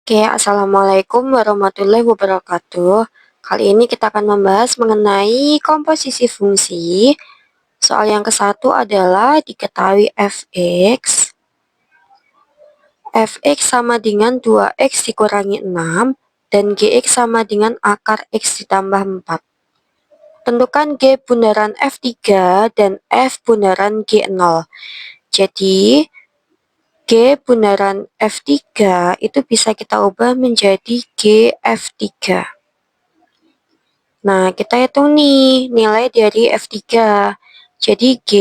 Oke, Assalamualaikum warahmatullahi wabarakatuh. Kali ini kita akan membahas mengenai komposisi fungsi. Soal yang ke-1 adalah diketahui fx sama dengan 2x dikurangi 6 dan gx sama dengan akar x ditambah 4. Tentukan G bundaran F3 dan F bundaran G0. Jadi, G bundaran F3 itu bisa kita ubah menjadi GF3. Nah, kita hitung nih nilai dari F3. Jadi G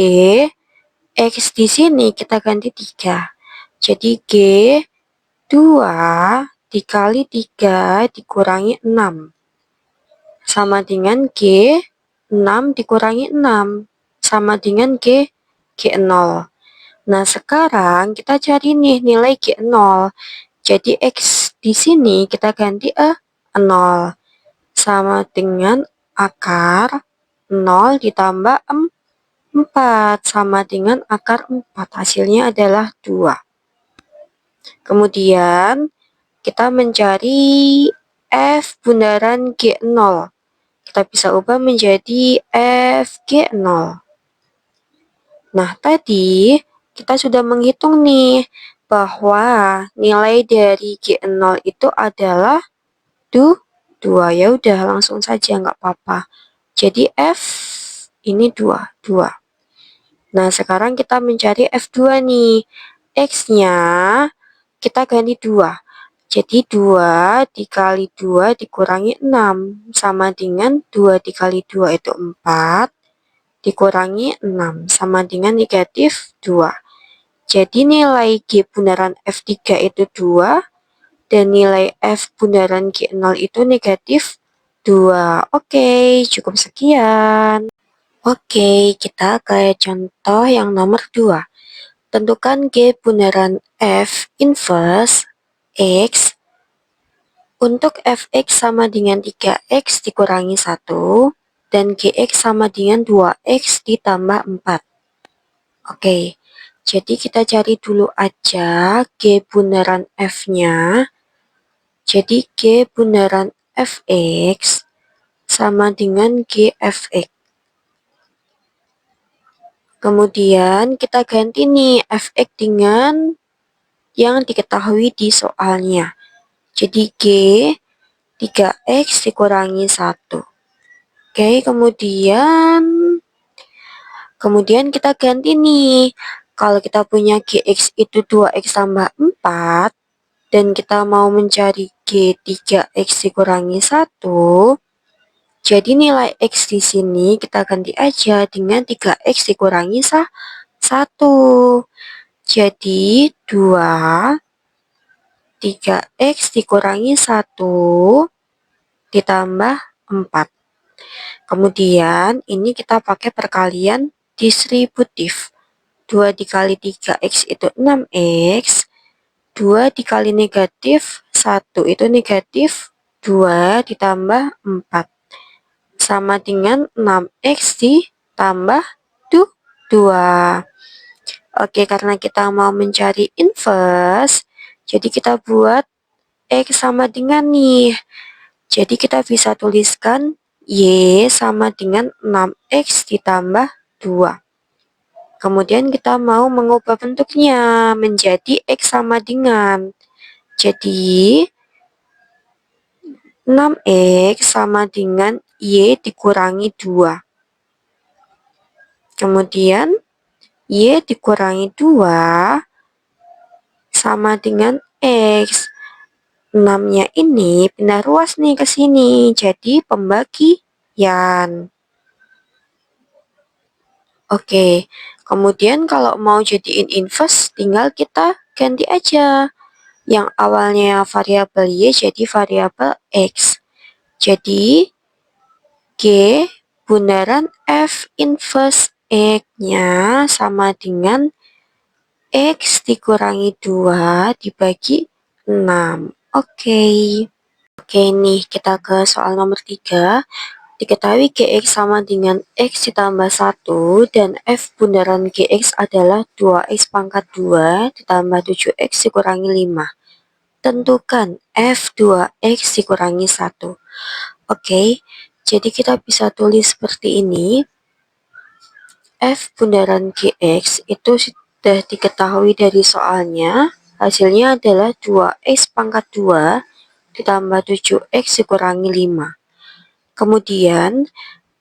X di sini kita ganti 3. Jadi G 2 dikali 3 dikurangi 6 sama dengan G 6 dikurangi 6 sama dengan G0. Nah, sekarang kita cari nih nilai G0. Jadi X di sini kita ganti 0 sama dengan akar 0 ditambah 4 sama dengan akar 4. Hasilnya adalah 2. Kemudian kita mencari F bundaran G0. Kita bisa ubah menjadi FG0. Nah, tadi kita sudah menghitung nih bahwa nilai dari G0 itu adalah 2. Ya udah langsung saja nggak apa-apa. Jadi F ini 2. Nah, sekarang kita mencari F2 nih. X-nya kita ganti 2. Jadi 2 dikali 2 dikurangi 6 sama dengan 2 dikali 2 itu 4 dikurangi 6 sama dengan negatif 2. Jadi nilai G bundaran F3 itu 2 dan nilai F bundaran G0 itu negatif 2. Oke, cukup sekian. Oke, kita ke contoh yang nomor 2. Tentukan G bundaran F inverse X untuk Fx sama dengan 3x dikurangi 1 dan Gx sama dengan 2x ditambah 4. Oke, jadi kita cari dulu aja G bundaran F-nya. Jadi G bundaran Fx sama dengan Gfx. Kemudian kita ganti nih Fx dengan yang diketahui di soalnya. Jadi G 3x dikurangi 1. Oke, kemudian kita ganti nih. Kalau kita punya Gx itu 2x tambah 4 dan kita mau mencari G 3x dikurangi 1, jadi nilai X di sini kita ganti aja dengan 3X dikurangi 1. Jadi 2, 3X dikurangi 1 ditambah 4. Kemudian ini kita pakai perkalian distributif. 2 dikali 3X itu 6X. 2 dikali negatif 1 itu negatif 2 ditambah 4. Sama dengan 6x ditambah 2. Oke, karena kita mau mencari inverse, jadi kita buat x sama dengan nih. Jadi kita bisa tuliskan y sama dengan 6x ditambah 2. Kemudian kita mau mengubah bentuknya menjadi x sama dengan. Jadi 6x sama dengan y dikurangi 2. Kemudian y dikurangi 2 sama dengan x. 6-nya ini pindah ruas nih ke sini, jadi pembagian. Oke, kemudian kalau mau jadiin inverse, tinggal kita ganti aja. Yang awalnya variabel y jadi variabel x. Jadi, G bundaran F inverse X-nya sama dengan X dikurangi 2 dibagi 6. Oke, nih kita ke soal nomor 3. Diketahui Gx sama dengan X ditambah 1 dan F bundaran Gx adalah 2x pangkat 2 ditambah 7x dikurangi 5. tentukan F2X dikurangi 1. Oke, jadi kita bisa tulis seperti ini. F bundaran GX itu sudah diketahui dari soalnya. Hasilnya adalah 2X pangkat 2 ditambah 7X dikurangi 5. Kemudian,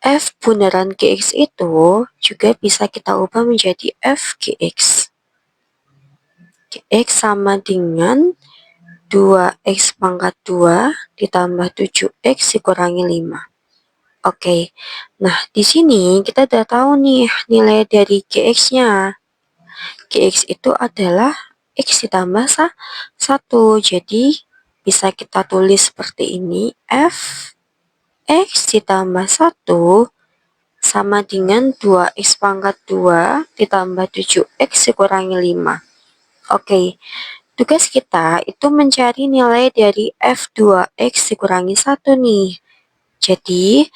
F bundaran GX itu juga bisa kita ubah menjadi FGX. GX sama dengan 2X pangkat 2 ditambah 7X dikurangi 5. Oke, nah di sini kita udah tahu nih nilai dari GX-nya. GX itu adalah X ditambah 1. Jadi bisa kita tulis seperti ini. F X ditambah 1 sama dengan 2X pangkat 2 ditambah 7X dikurangi 5. Oke, tugas kita itu mencari nilai dari F2X dikurangi 1 nih. Jadi,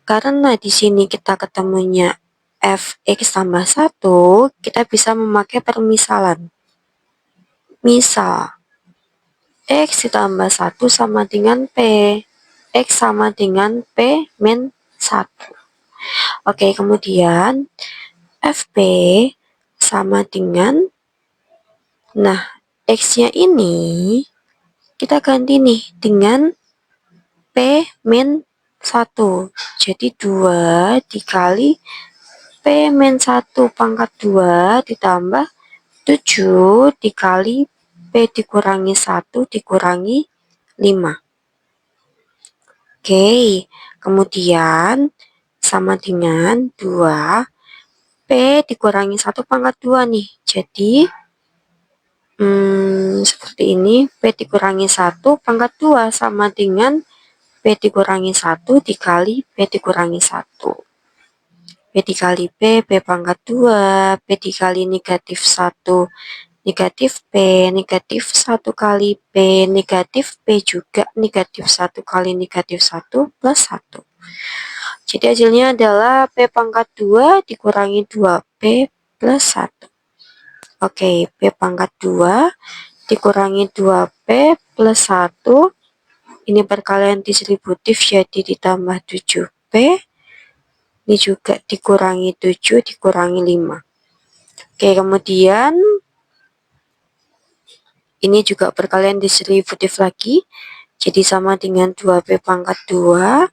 karena di sini kita ketemunya Fx tambah 1, kita bisa memakai permisalan. Misal, X ditambah 1 sama dengan P. X sama dengan P min 1. Oke, kemudian Fp sama dengan, nah, X-nya ini kita ganti nih dengan P min 1. Jadi 2 dikali P min 1 pangkat 2 ditambah 7 dikali P dikurangi 1 dikurangi 5. Oke, kemudian sama dengan 2 P dikurangi 1 pangkat 2 nih. Jadi, seperti ini. P dikurangi 1 pangkat 2 sama dengan P dikurangi 1 dikali P dikurangi 1. P dikali P pangkat 2. P dikali negatif 1, negatif P. Negatif 1 kali P. Negatif P juga negatif 1 kali negatif 1 plus 1. Jadi hasilnya adalah P pangkat 2 dikurangi 2P plus 1. Oke, P pangkat 2 dikurangi 2P plus 1. Ini perkalian distributif jadi ditambah 7P. Ini juga dikurangi 7 dikurangi 5. Oke, kemudian ini juga perkalian distributif lagi. Jadi sama dengan 2P pangkat 2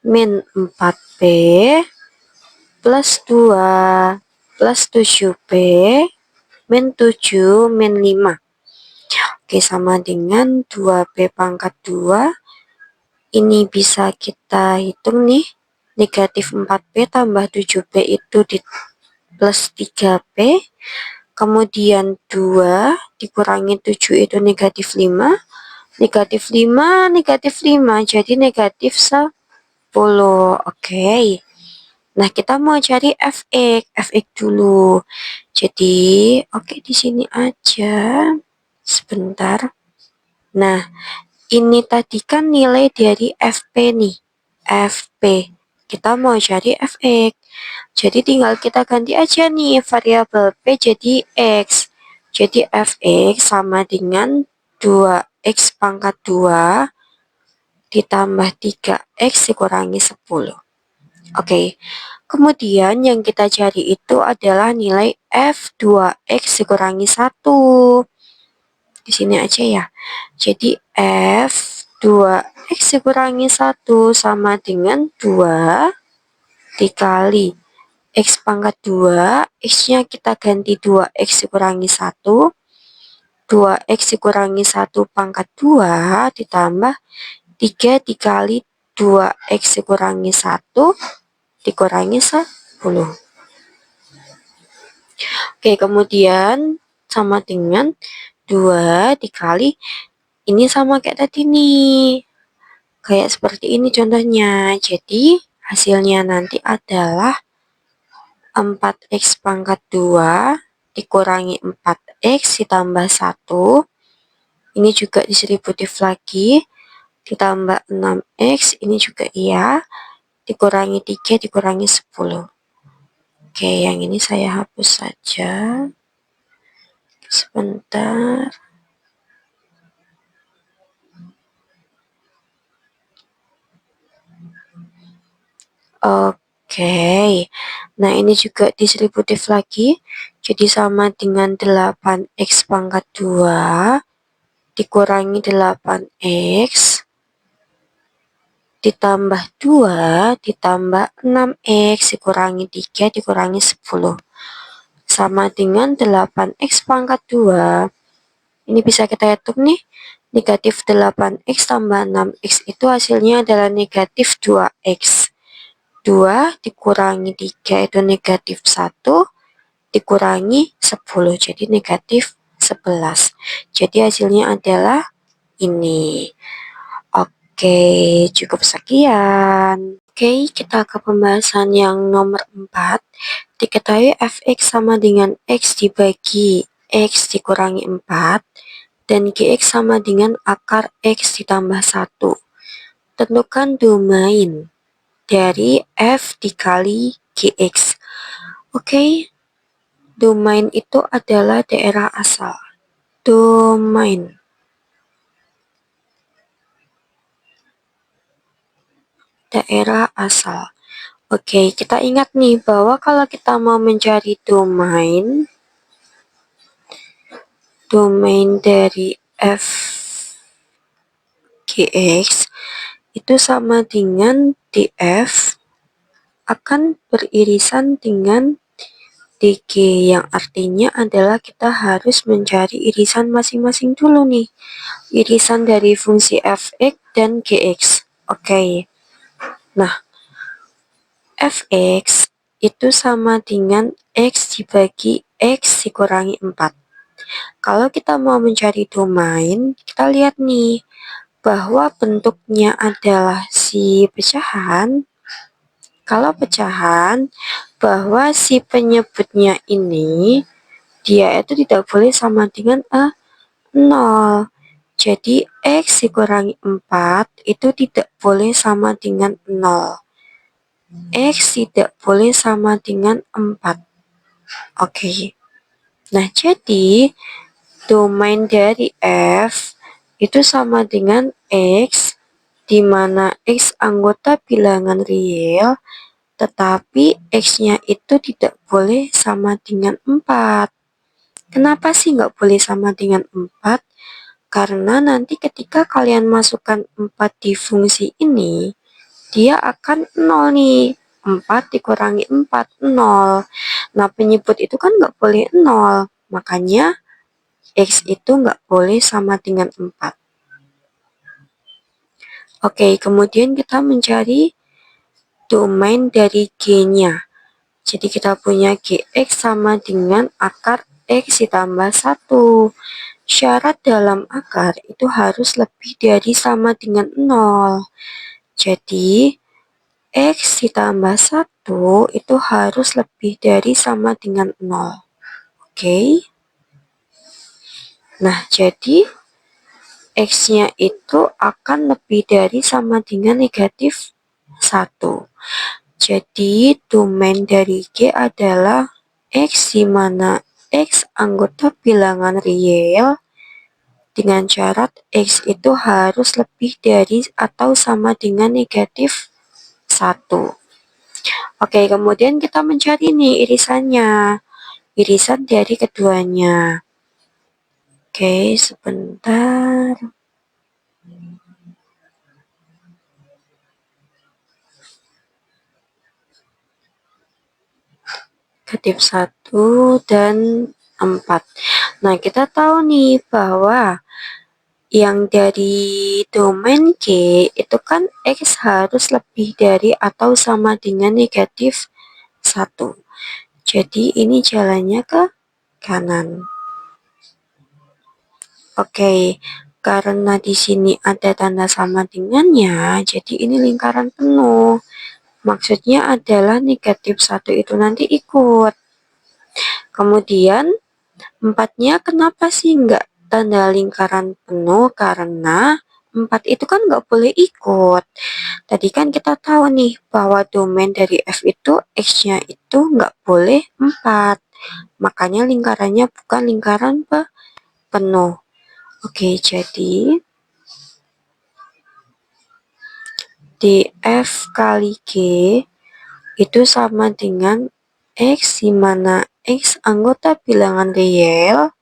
min 4P plus 2 plus 7P min 7 min 5. Oke, sama dengan 2P pangkat 2. Ini bisa kita hitung nih. Negatif 4P tambah 7P itu di plus 3P. Kemudian 2 dikurangi 7 itu negatif 5. Negatif 5, negatif 5. Jadi negatif 10. Oke. Nah, kita mau cari Fx. Fx dulu. Jadi, oke di sini aja. Sebentar. Nah, ini tadi kan nilai dari Fp nih. Fp. Kita mau cari Fx. Jadi tinggal kita ganti aja nih variabel P jadi X. Jadi Fx sama dengan 2X pangkat 2 ditambah 3X dikurangi 10. Oke. Kemudian yang kita cari itu adalah nilai F2X dikurangi 1. Di sini aja ya. Jadi F2X dikurangi 1 sama dengan 2 dikali X pangkat 2. X-nya kita ganti 2X dikurangi 1. 2X dikurangi 1 pangkat 2 ditambah 3 dikali 2X dikurangi 1 dikurangi 10. Oke, kemudian sama dengan 2 dikali, ini sama kayak tadi nih. Kayak seperti ini contohnya. Jadi, hasilnya nanti adalah 4X pangkat 2 dikurangi 4X ditambah 1. Ini juga distributif lagi. Ditambah 6X, ini juga iya. Dikurangi 3 dikurangi 10. Oke, yang ini saya hapus saja. Sebentar. Oke, nah ini juga distributif lagi, jadi sama dengan 8x pangkat 2 dikurangi 8x ditambah 2 ditambah 6x dikurangi 3 dikurangi 10 sama dengan 8x pangkat 2. Ini bisa kita hitung nih, negatif 8x tambah 6x itu hasilnya adalah negatif 2x. 2 dikurangi 3 itu negatif 1, dikurangi 10, jadi negatif 11. Jadi hasilnya adalah ini. Oke, cukup sekian. Oke, kita ke pembahasan yang nomor 4. Diketahui fx sama dengan x dibagi x dikurangi 4 dan gx sama dengan akar x ditambah 1. Tentukan domain dari f dikali gx. Oke, domain itu adalah daerah asal. Domain daerah asal. Oke, kita ingat nih bahwa kalau kita mau mencari domain dari f gx itu sama dengan df akan beririsan dengan dg, yang artinya adalah kita harus mencari irisan masing-masing dulu nih, irisan dari fungsi fx dan gx. Oke, nah fx itu sama dengan x dibagi x dikurangi 4. Kalau kita mau mencari domain, kita lihat nih bahwa bentuknya adalah si pecahan. Kalau pecahan, bahwa si penyebutnya ini dia itu tidak boleh sama dengan 0. Jadi x dikurangi 4 itu tidak boleh sama dengan 0. X tidak boleh sama dengan 4. Oke. Nah, jadi domain dari f itu sama dengan x, di mana x anggota bilangan real, tetapi x-nya itu tidak boleh sama dengan 4. Kenapa sih nggak boleh sama dengan 4? Karena nanti ketika kalian masukkan 4 di fungsi ini, dia akan 0 nih. 4 dikurangi 4, 0. Nah, penyebut itu kan nggak boleh 0. Makanya, x itu nggak boleh sama dengan 4. Oke, kemudian kita mencari domain dari g-nya. Jadi kita punya gx sama dengan akar x ditambah 1. Syarat dalam akar itu harus lebih dari sama dengan 0. Jadi, x ditambah 1 itu harus lebih dari sama dengan 0. Oke. Nah, jadi x-nya itu akan lebih dari sama dengan negatif 1. Jadi, domain dari G adalah x, di mana x anggota bilangan real dengan syarat x itu harus lebih dari atau sama dengan negatif 1. Oke, kemudian kita mencari nih irisannya. Irisan dari keduanya. Oke, sebentar. Negatif 1 dan 4. Nah, kita tahu nih bahwa yang dari domain G itu kan x harus lebih dari atau sama dengan negatif 1. Jadi ini jalannya ke kanan. Oke, karena di sini ada tanda sama dengannya, jadi ini lingkaran penuh. Maksudnya adalah negatif 1 itu nanti ikut. Kemudian 4-nya kenapa sih nggak tanda lingkaran penuh? Karena 4 itu kan nggak boleh ikut. Tadi kan kita tahu nih bahwa domain dari F itu X-nya itu nggak boleh 4. Makanya lingkarannya bukan lingkaran penuh. Oke, jadi df kali G itu sama dengan X, di mana X anggota bilangan real,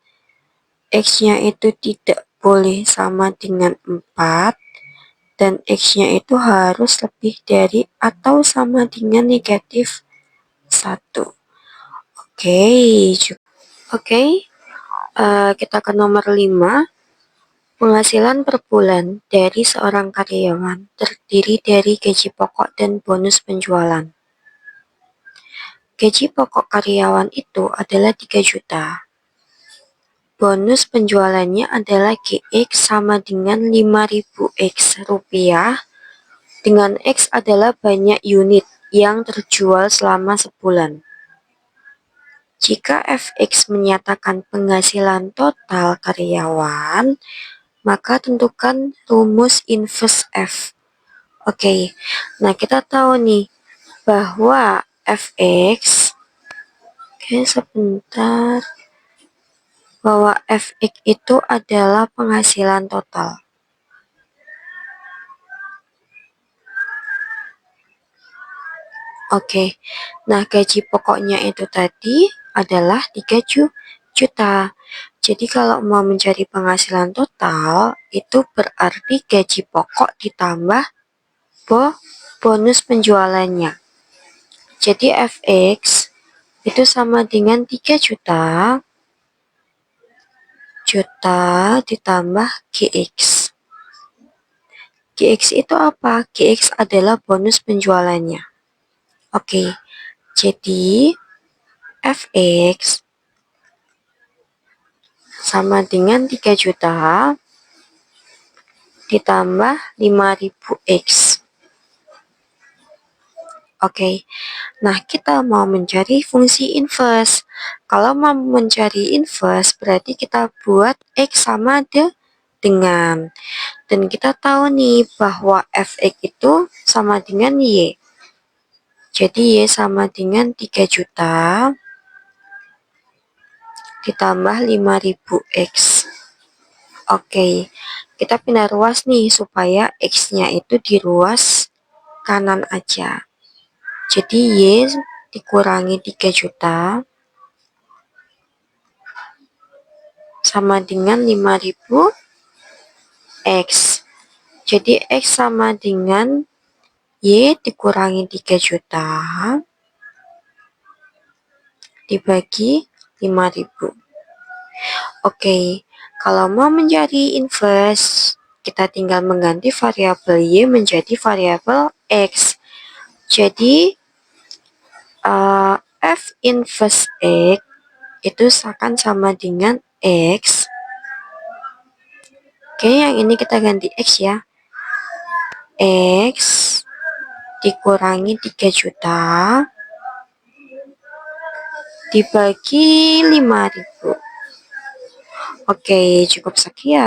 X-nya itu tidak boleh sama dengan 4, dan X-nya itu harus lebih dari atau sama dengan negatif 1. Oke, kita ke nomor 5. Penghasilan per bulan dari seorang karyawan terdiri dari gaji pokok dan bonus penjualan. Gaji pokok karyawan itu adalah 3 juta. Bonus penjualannya adalah GX sama dengan 5.000 X rupiah, dengan X adalah banyak unit yang terjual selama sebulan. Jika FX menyatakan penghasilan total karyawan, maka tentukan rumus inverse F. Oke, nah kita tahu nih bahwa Fx, sebentar, bahwa Fx itu adalah penghasilan total. Oke, nah gaji pokoknya itu tadi adalah 3 juta. Jadi kalau mau mencari penghasilan total, itu berarti gaji pokok ditambah bonus penjualannya. Jadi Fx itu sama dengan 3 juta ditambah GX. GX itu apa? GX adalah bonus penjualannya. Oke, jadi Fx sama dengan 3 juta ditambah 5.000 X. Oke, nah kita mau mencari fungsi inverse. Kalau mau mencari inverse, berarti kita buat X sama dengan. Dan kita tahu nih bahwa Fx itu sama dengan Y. Jadi Y sama dengan 3 juta ditambah 5.000 X. Oke, kita pindah ruas nih supaya X-nya itu di ruas kanan aja. Jadi Y dikurangi 3 juta sama dengan 5.000 X. Jadi X sama dengan Y dikurangi 3 juta dibagi 5.000. Oke, kalau mau mencari inverse, kita tinggal mengganti variabel Y menjadi variabel X. Jadi F inverse X itu akan sama dengan X. Oke, yang ini kita ganti X ya. X dikurangi 3 juta dibagi 5.000. Oke, cukup sekian.